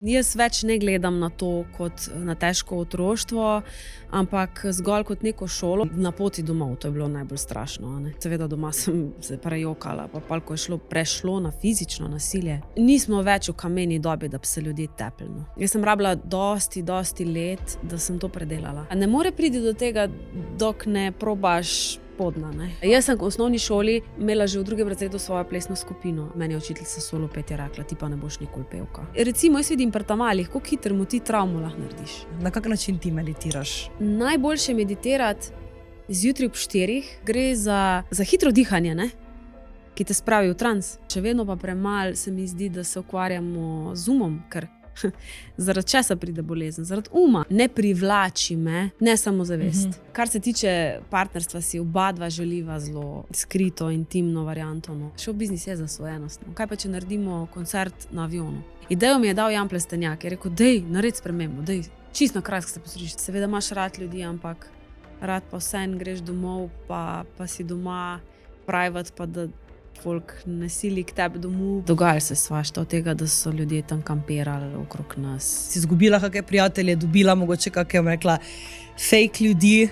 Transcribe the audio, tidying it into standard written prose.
Jaz več ne gledam na to kot na težko otroštvo, ampak zgolj kot neko šolo. Na poti domov, to je bilo najbolj strašno. Ne? Seveda doma sem se prejokala, pa ko je prešlo na fizično nasilje. Nismo več v kameni dobi, da bi se ljudje tepli. No. Jaz sem rabila dosti let, da sem to predelala. Ne more priti do tega, dok ne probaš podna. Ne? Jaz sem v osnovni šoli imela že v drugem razredu svojo plesno skupino. Meni je učiteljica solo petje rekla, ti pa ne boš nikoli pevka. Recimo, jaz vidim pri tamalih, kako hitro mu ti travmo lahko narediš. Na kak način ti meditiraš? Najboljše meditirati zjutraj ob 4, gre za hitro dihanje, ne? Ki te spravi v trans. Še vedno pa premalo se mi zdi, da se ukvarjamo z umom, ker zaradi česa pride bolezen, zaradi uma. Ne privlači me, ne samo zavest. Kar se tiče partnerstva, si oba dva želiva zelo skrito, intimno varianto. No. Šel biznis je zasvojenost. No. Kaj pa, če naredimo koncert na avionu? Idejo mi je dal Jan Plestenjak, je rekel, dej, naredi spremembo, dej, čisto na Kranjsko se posrediš. Seveda imaš rad ljudi, ampak rad pa vseeno greš domov, pa si doma private, pa da folk ne sili k tebi domov. Dogajalo se svašta od tega, da so ljudje tam kampirali okrog nas. Si izgubila kakšne prijatelje, dobila mogoče kakšne, rekla, fake ljudi?